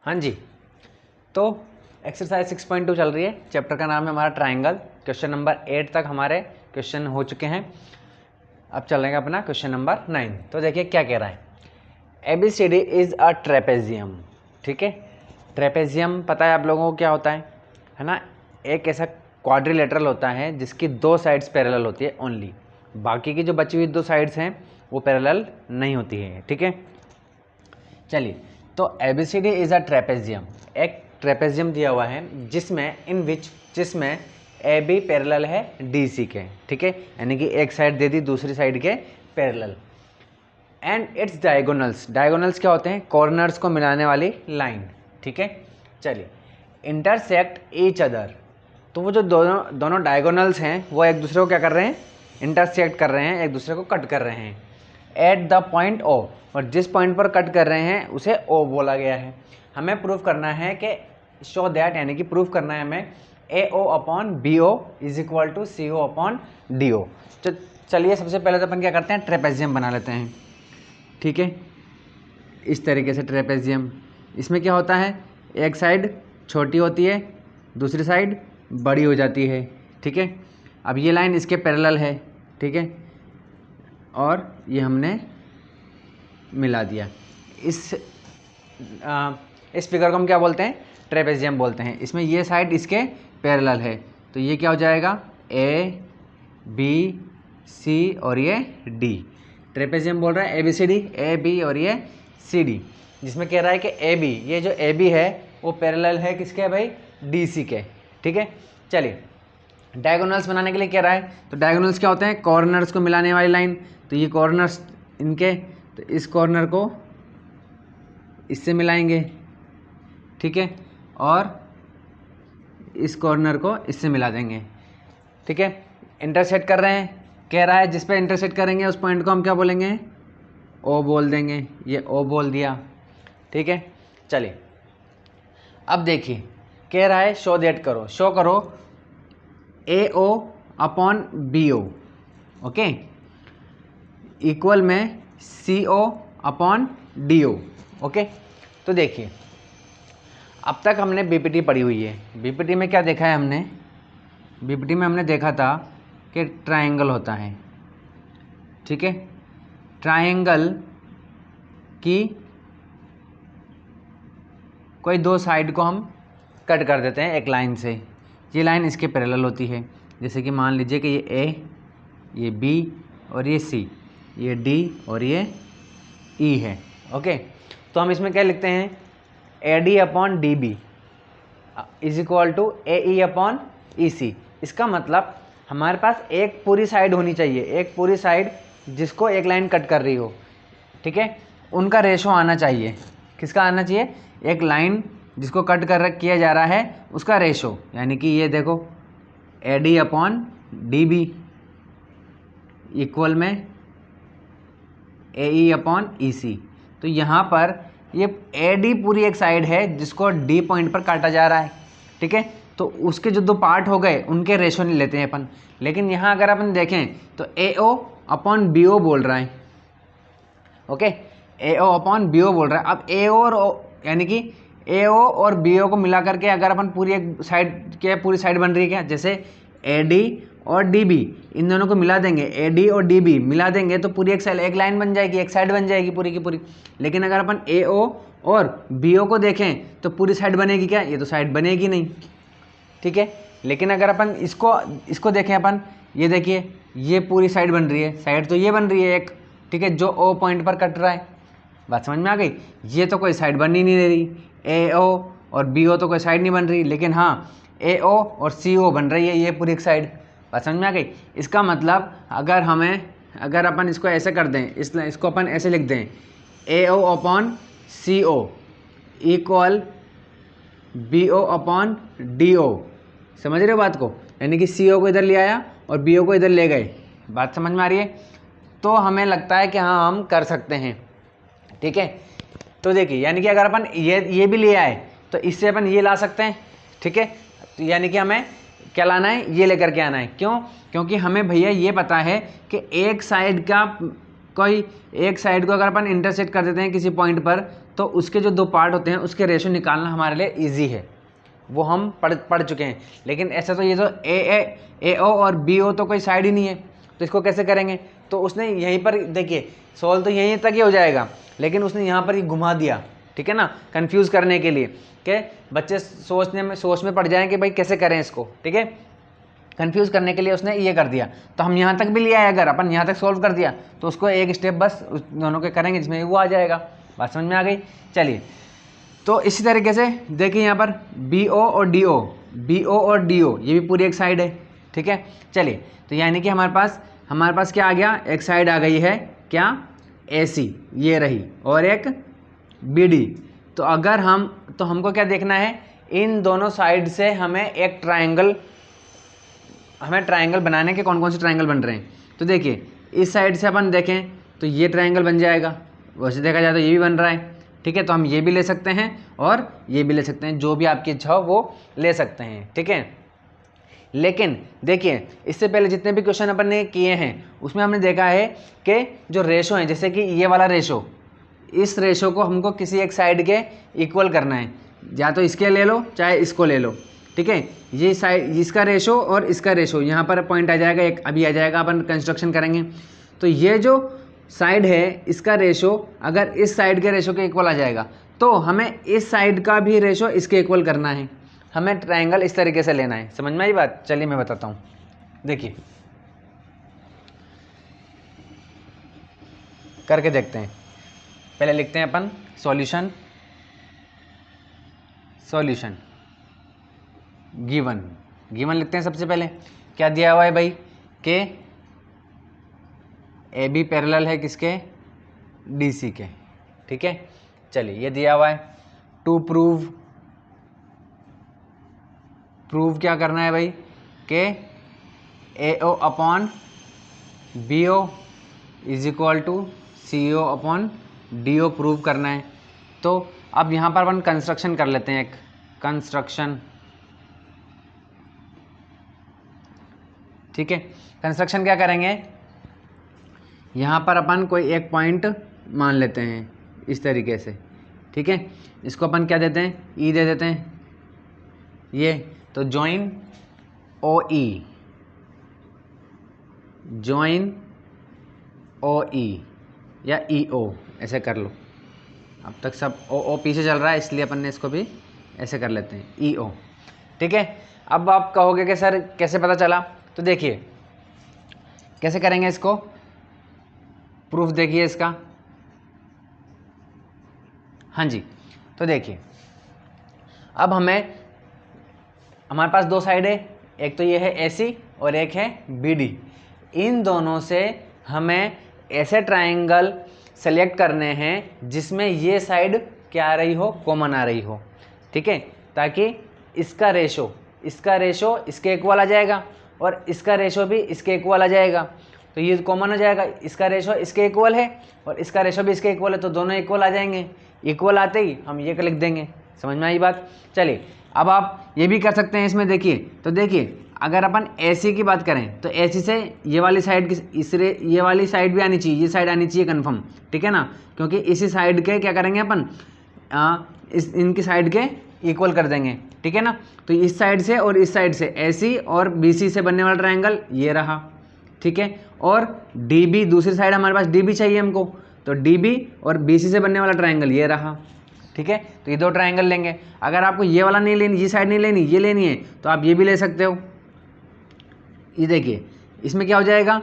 हाँ जी, तो एक्सरसाइज 6.2 चल रही है, चैप्टर का नाम है हमारा ट्राइंगल। क्वेश्चन नंबर 8 तक हमारे क्वेश्चन हो चुके हैं। अब चलेंगे अपना क्वेश्चन नंबर 9। तो देखिए क्या कह रहा है, ABCD इज़ अ ट्रेपेजियम। ठीक है, ट्रेपेजियम पता है आप लोगों को क्या होता है ना। एक ऐसा क्वाड्रिलेटरल होता है जिसकी दो साइड्स पैरेलल होती है ओनली, बाकी की जो बची हुई दो साइड्स हैं वो पैरेलल नहीं होती है। ठीक है, चलिए, तो ABCD इज़ अ ट्रेपेजियम, एक ट्रेपेजियम दिया हुआ है जिसमें AB पैरेलल है DC के। ठीक है, यानी कि एक साइड दे दी दूसरी साइड के parallel. And it's diagonals, diagonals क्या होते हैं, कॉर्नर्स को मिलाने वाली लाइन। ठीक है, चलिए, इंटरसेक्ट ईच अदर, तो वो जो दोनों डायगोनल्स हैं वो एक दूसरे को क्या कर रहे हैं, इंटरसेक्ट कर रहे हैं, एक दूसरे को कट कर रहे हैं एट द पॉइंट O, और जिस पॉइंट पर कट कर रहे हैं उसे O बोला गया है। हमें प्रूव करना है कि शो दैट, यानी कि प्रूव करना है हमें AO upon BO is equal to CO upon DO। तो चलिए सबसे पहले तो अपन क्या करते हैं, ट्रेपेजियम बना लेते हैं। ठीक है, इस तरीके से ट्रेपेजियम, इसमें क्या होता है, एक साइड छोटी होती है दूसरी साइड बड़ी हो जाती है। ठीक है, अब ये लाइन इसके पैरेलल है। ठीक है, और ये हमने मिला दिया। इस फिगर को हम क्या बोलते हैं, ट्रेपेजियम बोलते हैं। इसमें ये साइड इसके पैरेलल है, तो ये क्या हो जाएगा, AB C और ये D। ट्रेपेजियम बोल रहा है ABCD, AB और ये CD, जिसमें कह रहा है कि AB, ये जो AB है वो पैरेलल है किसके भाई, DC के। ठीक है, चलिए, डायगोनल्स बनाने के लिए कह रहा है, तो डायगोनल्स क्या होते हैं, कॉर्नर्स को मिलाने वाली लाइन। तो ये कॉर्नर्स इनके, तो इस कॉर्नर को इससे मिलाएंगे। ठीक है, और इस कॉर्नर को इससे मिला देंगे। ठीक है, इंटरसेक्ट कर रहे हैं, कह रहा है जिस पे इंटरसेक्ट करेंगे उस पॉइंट को हम क्या बोलेंगे, O बोल देंगे। ये O बोल दिया। ठीक है, चलिए, अब देखिए कह रहा है शो दैट करो, शो करो AO upon BO okay equal में CO अपॉन DO। ओके, तो देखिए अब तक हमने BPT पढ़ी हुई है। BPT में क्या देखा है हमने, BPT में हमने देखा था कि ट्रायंगल होता है। ठीक है, ट्रायंगल की कोई दो साइड को हम कट कर देते हैं एक लाइन से। ये लाइन इसके पैरेलल होती है, जैसे कि मान लीजिए कि ये A, ये B और ये C, ये D और ये E है। ओके, तो हम इसमें क्या लिखते हैं, AD upon DB is equal to AE upon EC। इसका मतलब हमारे पास एक पूरी साइड होनी चाहिए, एक पूरी साइड जिसको एक लाइन कट कर रही हो। ठीक है, उनका रेशो आना चाहिए। किसका आना चाहिए, एक लाइन जिसको कट कर किया जा रहा है उसका रेशो, यानी कि ये देखो AD अपॉन DB इक्वल में AE अपॉन EC। तो यहाँ पर ये AD पूरी एक साइड है जिसको D पॉइंट पर काटा जा रहा है। ठीक है, तो उसके जो दो पार्ट हो गए उनके रेशो नहीं लेते हैं अपन, लेकिन यहाँ अगर अपन देखें तो AO अपॉन BO बोल रहा है। ओके, AO अपॉन BO बोल रहा है। अब AO और O, यानी कि AO और BO को मिला करके अगर अपन पूरी एक साइड के पूरी साइड बन रही है क्या, जैसे AD और DB इन दोनों को मिला देंगे, AD और DB मिला देंगे तो पूरी एक लाइन बन जाएगी, एक साइड बन जाएगी पूरी की पूरी। लेकिन अगर अपन AO और BO को देखें तो पूरी साइड बनेगी क्या, ये तो साइड बनेगी नहीं। ठीक है, लेकिन अगर अपन इसको देखें अपन, ये देखिए ये पूरी साइड बन रही है, साइड तो ये बन रही है एक। ठीक है, जो O पॉइंट पर कट रहा है, बात समझ में आ गई। ये तो कोई साइड बन ही नहीं दे रही, AO और BO तो कोई साइड नहीं बन रही, लेकिन हाँ AO और CO बन रही है, ये पूरी एक साइड। बात समझ में आ गई। इसका मतलब अगर अपन इसको ऐसे कर दें, इसको अपन ऐसे लिख दें, AO upon CO equal BO upon DO। समझ रहे हो बात को, यानी कि CO को इधर ले आया और BO को इधर ले गए। बात समझ में आ रही है, तो हमें लगता है कि हाँ हम कर सकते हैं। ठीक है, तो देखिए यानी कि अगर अपन ये भी ले आए तो इससे अपन ये ला सकते हैं। ठीक है, तो यानी कि हमें क्या लाना है, ये लेकर के आना है। क्यों, क्योंकि हमें भैया ये पता है कि एक साइड का कोई एक साइड को अगर अपन इंटरसेक्ट कर देते हैं किसी पॉइंट पर, तो उसके जो दो पार्ट होते हैं उसके रेशो निकालना हमारे लिए ईजी है, वो हम पढ़ चुके हैं। लेकिन ऐसा तो ये तो ए ओ और बी ओ तो कोई साइड ही नहीं है, तो इसको कैसे करेंगे? तो उसने यहीं पर देखिए सॉल्व तो यहीं तक ही हो जाएगा, लेकिन उसने यहाँ पर ही घुमा दिया, ठीक है ना, कंफ्यूज करने के लिए कि बच्चे सोच में पड़ जाएं कि भाई कैसे करें इसको, ठीक है। कंफ्यूज करने के लिए उसने ये कर दिया। तो हम यहाँ तक भी लिया है, अगर अपन यहाँ तक सॉल्व कर दिया तो उसको एक स्टेप बस उस दोनों के करेंगे जिसमें वो आ जाएगा। बात समझ में आ गई? चलिए, तो इसी तरीके से देखिए यहाँ पर बी ओ और डी ओ, बी ओ और डी ओ ये भी पूरी एक साइड है, ठीक है। चलिए, तो यानी कि हमारे पास क्या आ गया, एक साइड आ गई है क्या, ए सी ये रही, और एक बी डी। तो अगर हमको क्या देखना है, इन दोनों साइड से हमें ट्रायंगल बनाने के कौन कौन से ट्रायंगल बन रहे हैं। तो देखिए इस साइड से अपन देखें तो ये ट्रायंगल बन जाएगा, वैसे देखा जाए तो ये भी बन रहा है, ठीक है। तो हम ये भी ले सकते हैं और ये भी ले सकते हैं, जो भी आपकी इच्छा हो वो ले सकते हैं, ठीक है। लेकिन देखिए इससे पहले जितने भी क्वेश्चन अपन ने किए हैं उसमें हमने देखा है कि जो रेशो है, जैसे कि ये वाला रेशो, इस रेशो को हमको किसी एक साइड के इक्वल करना है, या तो इसके ले लो चाहे इसको ले लो, ठीक है। ये साइड, इसका रेशो और इसका रेशो, यहाँ पर पॉइंट आ जाएगा एक, अभी आ जाएगा, अपन कंस्ट्रक्शन करेंगे। तो ये जो साइड है इसका रेशो अगर इस साइड के रेशो के इक्वल आ जाएगा, तो हमें इस साइड का भी रेशो इसके इक्वल करना है, हमें ट्रायंगल इस तरीके से लेना है। समझ में आई बात? चलिए मैं बताता हूँ। देखिए करके देखते हैं। पहले लिखते हैं अपन सॉल्यूशन गिवन लिखते हैं। सबसे पहले क्या दिया हुआ है भाई, कि ए बी पैरेलल है किसके, डी सी के, ठीक है। चलिए ये दिया हुआ है। टू प्रूव क्या करना है भाई, कि A O upon B O is equal to C O upon D O prove करना है। तो अब यहाँ पर अपन कंस्ट्रक्शन कर लेते हैं, एक कंस्ट्रक्शन, ठीक है। कंस्ट्रक्शन क्या करेंगे, यहाँ पर अपन कोई एक पॉइंट मान लेते हैं इस तरीके से, ठीक है। इसको अपन क्या देते हैं, ई दे देते हैं ये। तो जॉइन ओ ई या ई ओ ऐसे कर लो। अब तक सब ओ पीछे चल रहा है, इसलिए अपन ने इसको भी ऐसे कर लेते हैं, ई ओ, ठीक है। अब आप कहोगे कि सर कैसे पता चला, तो देखिए कैसे करेंगे इसको, प्रूफ देखिए इसका। हाँ जी, तो देखिए अब हमारे पास दो साइड है, एक तो ये है AC और एक है BD। इन दोनों से हमें ऐसे ट्रायंगल सेलेक्ट करने हैं जिसमें ये साइड क्या आ रही हो, कॉमन आ रही हो, ठीक है। ताकि इसका रेशो इसके इक्वल आ जाएगा और इसका रेशो भी इसके इक्वल आ जाएगा, तो ये कॉमन हो जाएगा। इसका रेशो इसके इक्वल है और इसका रेशो भी इसके इक्वल है, तो दोनों इक्वल आ जाएंगे। इक्वल आते ही हम ये लिख देंगे। समझ में आई बात? चलिए अब आप ये भी कर सकते हैं इसमें। देखिए तो देखिए अगर अपन AC की बात करें तो AC से ये वाली साइड ये वाली साइड भी आनी चाहिए, ये साइड आनी चाहिए कन्फर्म, ठीक है ना, क्योंकि इसी साइड के क्या करेंगे अपन, इनकी साइड के इक्वल कर देंगे, ठीक है ना। तो इस साइड से और इस साइड से AC और BC से बनने वाला ट्रायंगल ये रहा, ठीक है। और DB दूसरी साइड हमारे पास DB चाहिए हमको, तो DB और BC से बनने वाला ट्रायंगल ये रहा, ठीक है। तो ये दो ट्रायंगल लेंगे। अगर आपको ये वाला नहीं लेनी, ये साइड नहीं लेनी, ये लेनी है, तो आप ये भी ले सकते हो। ये देखिए इसमें क्या हो जाएगा,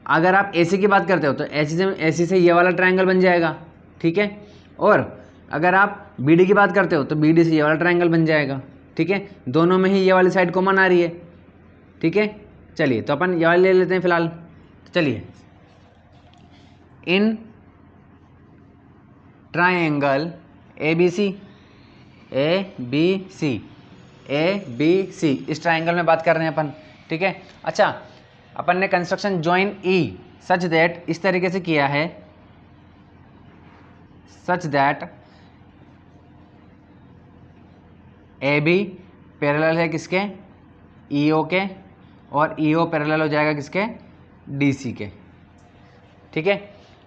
अगर आप AC की बात करते हो तो AC से ये वाला ट्रायंगल बन जाएगा, ठीक है। और अगर आप BD की बात करते हो तो BD से ये वाला ट्रायंगल बन जाएगा, ठीक है। दोनों में ही ये वाली साइड कॉमन आ रही है, ठीक है। चलिए तो अपन ये वाले ले लेते हैं फिलहाल। तो चलिए, इन ट्रायंगल ABC इस ट्रायंगल में बात कर रहे हैं अपन, ठीक है। अच्छा, अपन ने construction join E such that इस तरीके से किया है, सच दैट AB पैरेलल है किसके, EO के, और EO पैरेलल हो जाएगा किसके, DC के, ठीक है।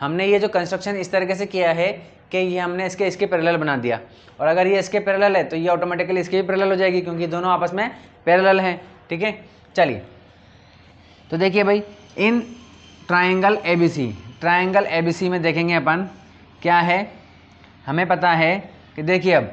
हमने ये जो कंस्ट्रक्शन इस तरीके से किया है कि ये हमने इसके पैरेलल बना दिया, और अगर ये इसके पैरेलल है तो ये ऑटोमेटिकली इसके भी पैरेलल हो जाएगी क्योंकि दोनों आपस में पैरेलल हैं। ठीक है, चलिए तो देखिए भाई, इन ट्राइंगल ABC में देखेंगे अपन क्या है, हमें पता है कि देखिए अब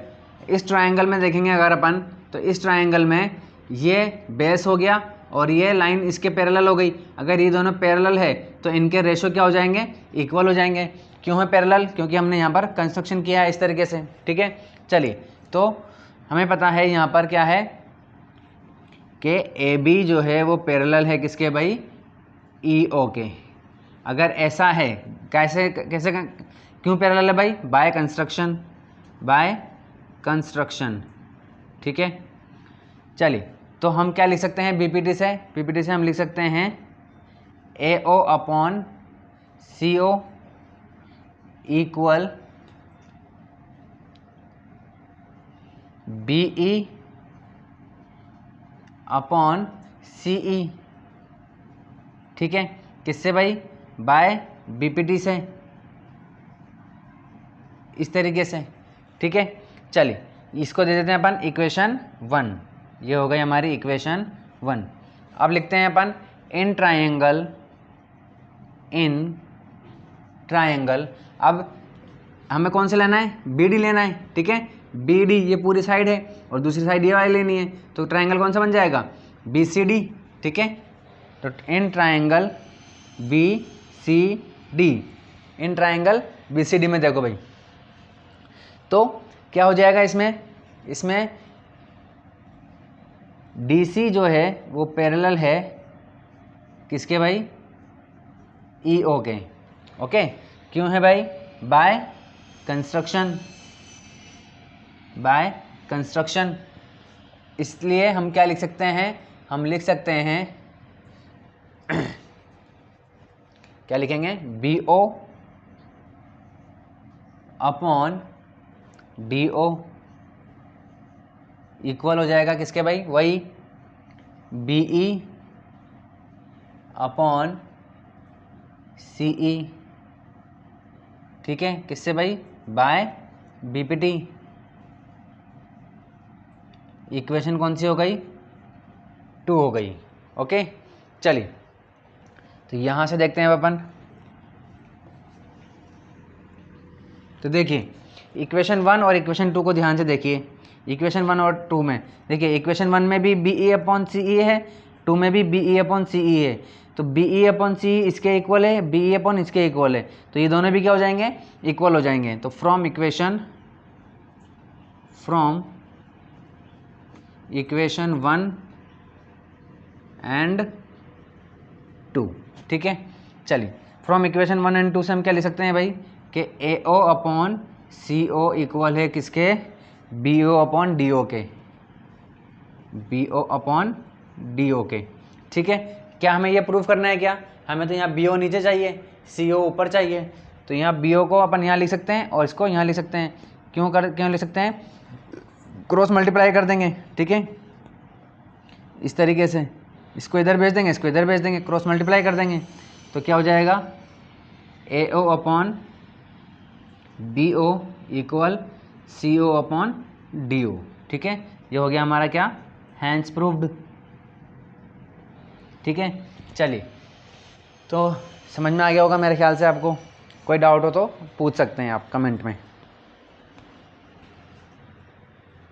इस ट्राइंगल में देखेंगे अगर अपन, तो इस ट्राइंगल में ये बेस हो गया और ये लाइन इसके पैरेलल हो गई। अगर ये दोनों पैरेलल है तो इनके रेशो क्या हो जाएंगे, इक्वल हो जाएंगे। क्यों है पैरेलल, क्योंकि हमने यहाँ पर कंस्ट्रक्शन किया है इस तरीके से। ठीक है, चलिए तो हमें पता है यहाँ पर क्या है कि AB जो है वो पैरेलल है किसके भाई, EO के। अगर ऐसा है, कैसे कैसे क्यों पैरेलल है भाई, बाय कंस्ट्रक्शन। ठीक है, चलिए तो हम क्या लिख सकते हैं पीपीटी से हम लिख सकते हैं AO upon CO equal BE upon CE। ठीक है, किससे भाई, बाय BPT से, इस तरीके से। ठीक है, चलिए इसको दे देते हैं अपन इक्वेशन 1। ये हो गई हमारी इक्वेशन 1। अब लिखते हैं अपन इन ट्रायंगल। अब हमें कौन सा लेना है, BD लेना है। ठीक है, BD ये पूरी साइड है और दूसरी साइड ये वाली लेनी है, तो ट्रायंगल कौन सा बन जाएगा, BCD। ठीक है, तो इन ट्रायंगल BCD में देखो भाई, तो क्या हो जाएगा इसमें DC जो है वो पैरेलल है किसके भाई, EO के। ओके, क्यों है भाई, बाय कंस्ट्रक्शन। इसलिए हम क्या लिख सकते हैं, हम लिख सकते हैं क्या लिखेंगे, BO अपॉन DO इक्वल हो जाएगा किसके भाई, वही BE अपॉन CE। ठीक है, किससे भाई, बाय BPT। इक्वेशन कौन सी हो गई, 2 हो गई। ओके, चलिए तो यहाँ से देखते हैं अपन, तो देखिए इक्वेशन 1 और इक्वेशन 2 को ध्यान से देखिए। इक्वेशन 1 और 2 में देखिए, इक्वेशन 1 में भी BE अपॉन CE है, 2 में भी BE अपॉन CE है। तो BE अपॉन CE इसके इक्वल है, BE अपॉन इसके इक्वल है, तो ये दोनों भी क्या हो जाएंगे, इक्वल हो जाएंगे। तो फ्रॉम इक्वेशन 1 एंड 2। ठीक है, चलिए फ्रॉम इक्वेशन 1 एंड 2 से हम क्या लिख सकते हैं भाई कि AO अपॉन CO इक्वल है किसके, BO अपॉन DO के। ठीक है, क्या हमें ये प्रूफ करना है, क्या हमें तो यहाँ BO नीचे चाहिए, CO ऊपर चाहिए, तो यहाँ BO को अपन यहाँ लिख सकते हैं और इसको यहाँ लिख सकते हैं। क्यों लिख सकते हैं, क्रॉस मल्टीप्लाई कर देंगे। ठीक है, इस तरीके से इसको इधर भेज देंगे, इसको इधर भेज देंगे, क्रॉस मल्टीप्लाई कर देंगे, तो क्या हो जाएगा, AO upon BO equal CO upon DO। ठीक है, ये हो गया हमारा क्या, हैंस प्रूव्ड। ठीक है, चलिए तो समझ में आ गया होगा मेरे ख्याल से। आपको कोई डाउट हो तो पूछ सकते हैं आप कमेंट में।